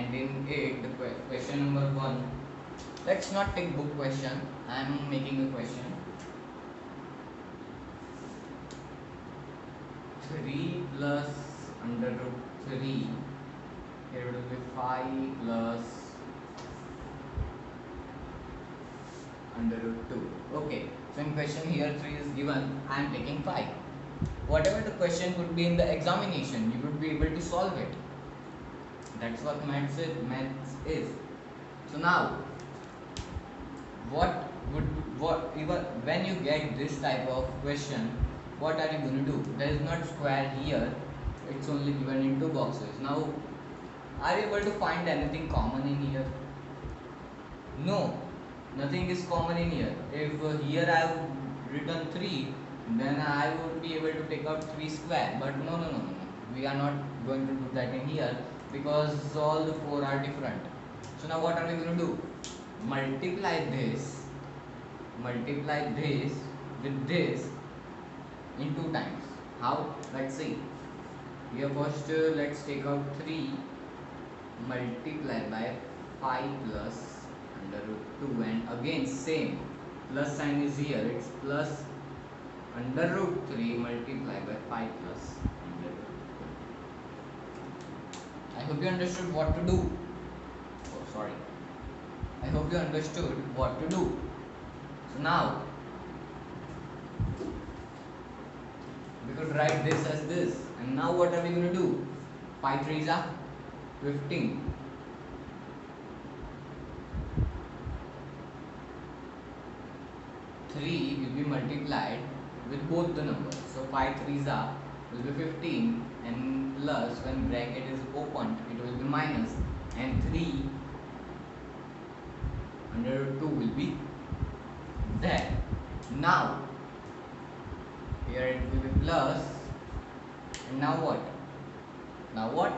and in it the question number 1, let's not take book question, I am making a question. 3 plus under root 3, here it will be 5 plus under root 2. Okay, so in question here 3 is given, I am taking 5. Whatever the question would be in the examination, you would be able to solve it. That's what maths is. So now, even when you get this type of question, what are you going to do? There is not square here, it's only given in 2 boxes. Now, are you able to find anything common in here? No, nothing is common in here. If here I have written 3, then I would be able to take out 3 square, but no, we are not going to do that in here because all the 4 are different. So now what are we going to do? Multiply this with this in 2 times. How? Let's see. Here first let's take out 3 multiply by 5 plus under root 2, and again same plus sign is here, it's plus under root 3 multiply by 5 plus under root 2. I hope you understood what to do. Oh, sorry. I hope you understood what to do. So now we could write this as this, and now what are we going to do? 5 3s are 15. 3 will be multiplied with both the numbers. So 5 3s are will be 15, and plus when bracket is opened it will be minus, and 3 under 2 will be there. Now here it will be plus, and now what?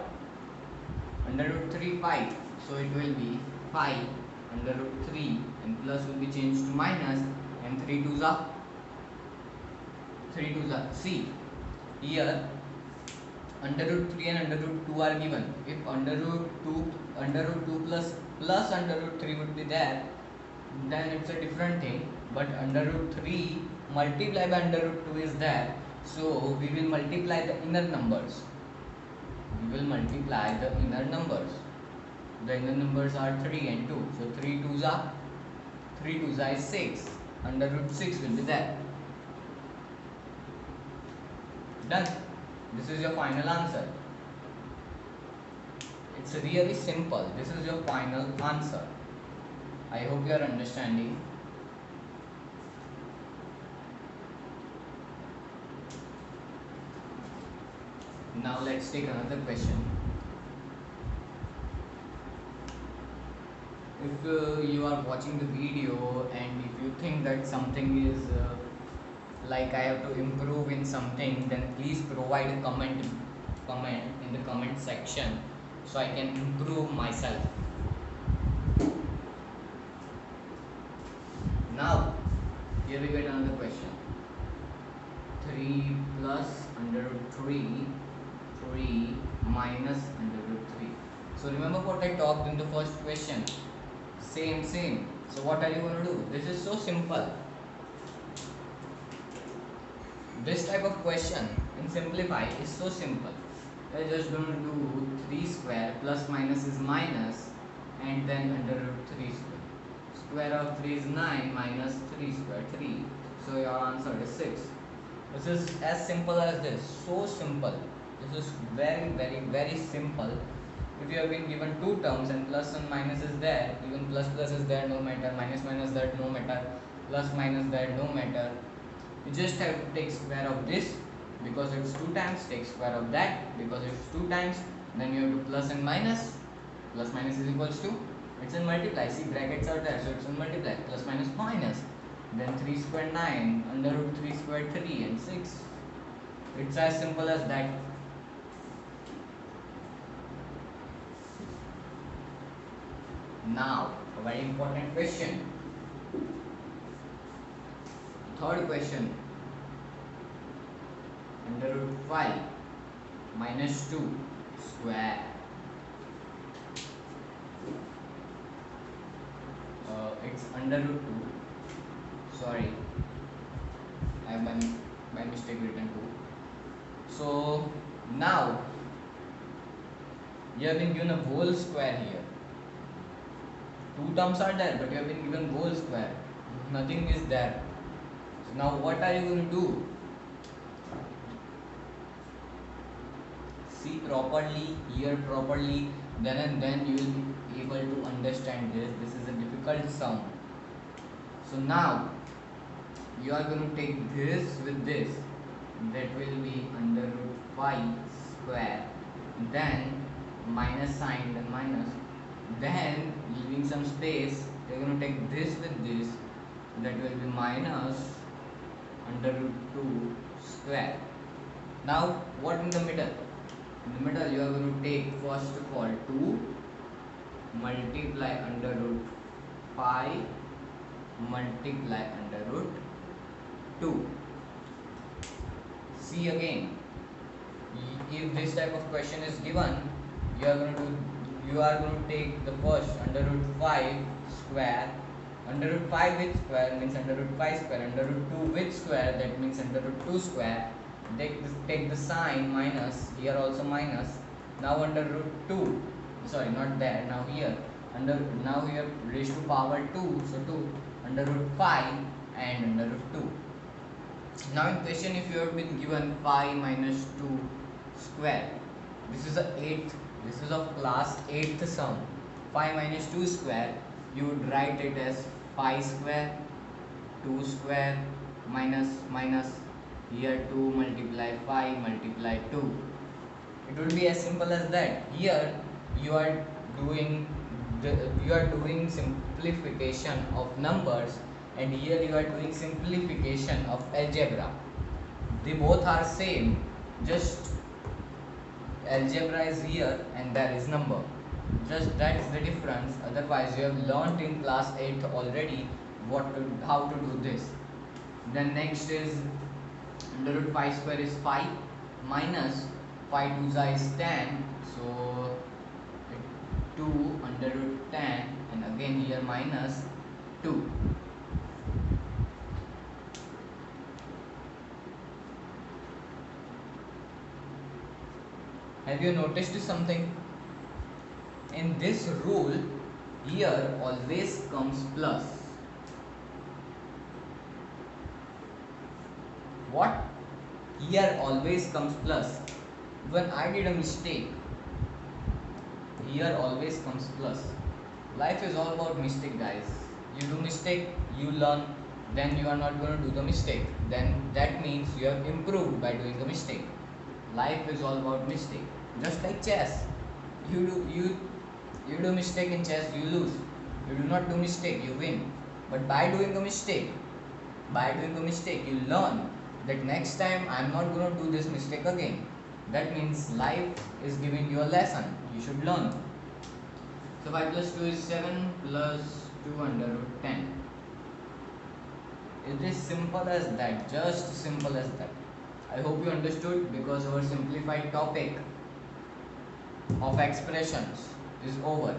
Under root 3 5, so it will be 5 under root 3, and plus will be changed to minus, and 3 2s are see here under root 3 and under root 2 are given. If under root 2 plus under root 3 would be there, then it's a different thing, but under root 3 multiplied by under root 2 is there, so we will multiply the inner numbers. The inner numbers are 3 and 2, so 3 2s are 6, under root 6 will be there. Done. This is your final answer. It's really simple. This is your final answer. I hope you are understanding. Now let's take another question. If you are watching the video and if you think that something is like I have to improve in something, then please provide a comment in the comment section so I can improve myself. Now here we get another question. 3 plus under root 3 minus under root 3. So remember what I talked in the first question. Same. So what are you going to do? This is so simple. This type of question in simplify is so simple. We are just going to do 3 square, plus minus is minus, and then under root 3 square. Square of 3 is 9, minus 3 square 3. So your answer is 6. This is as simple as this. So simple. This is very simple. If you have been given 2 terms and plus and minus is there, even plus is there, no matter, minus there, no matter, plus minus there, no matter, you just have to take square of this because it's 2 times, take square of that because it's 2 times, then you have to plus and minus. Plus minus is equals to, it's in multiply, see brackets are there, so it's in multiply, plus minus, then 3 square 9, under root 3 square 3 and 6. It's as simple as that. Now a very important question. Third question. Under root 5 minus 2 square. it's under root 2. Sorry, I have by mistake written 2. So now you have been given a whole square here. Two terms are there, but you have been given whole square. Nothing is there. So now what are you going to do? See properly, hear properly, then and then you will be able to understand this. This is a difficult sum. So now you are going to take this with this. That will be under root 5 square. Then minus sign, then minus. Then leaving some space, you are going to take this with this. That will be minus under root 2 square. Now what in the middle? In the middle you are going to take first of all 2 multiply under root 5 multiply under root 2. See again, if this type of question is given, you are going to take the first under root 5 square. Under root 5 with square means under root 5 square. Under root 2 with square, that means under root 2 square. Take the sign minus, here also minus. Now under root 2, sorry, not there, now here. Now here raised to power 2, so 2 under root 5 and under root 2. Now in question, if you have been given 5 minus 2 square, this is of class 8th sum. 5 minus 2 square, you would write it as 5 square, 2 square, minus minus, here 2 multiply 5 multiply 2. It would be as simple as that. Here you are doing simplification of numbers, and here you are doing simplification of algebra. They both are same, just algebra is here and there is number. Just that is the difference. Otherwise you have learnt in class 8 already how to do this. Then next is under root 5 square is 5 minus 5 2 is 10, so 2 under root 10, and again here minus 2. Have you noticed something? In this rule, here always comes plus. What? Here always comes plus. When I did a mistake, here always comes plus. Life is all about mistake, guys. You do mistake, you learn, then you are not going to do the mistake. Then that means you have improved by doing the mistake. Life is all about mistake. Just like chess, you do mistake in chess, you lose. You do not do mistake, you win. But by doing a mistake, you learn that next time I am not going to do this mistake again. That means life is giving you a lesson. You should learn. So 5 plus 2 is 7 plus 2 under root 10. It is simple as that, just simple as that. I hope you understood, because our simplified topic of expressions is over.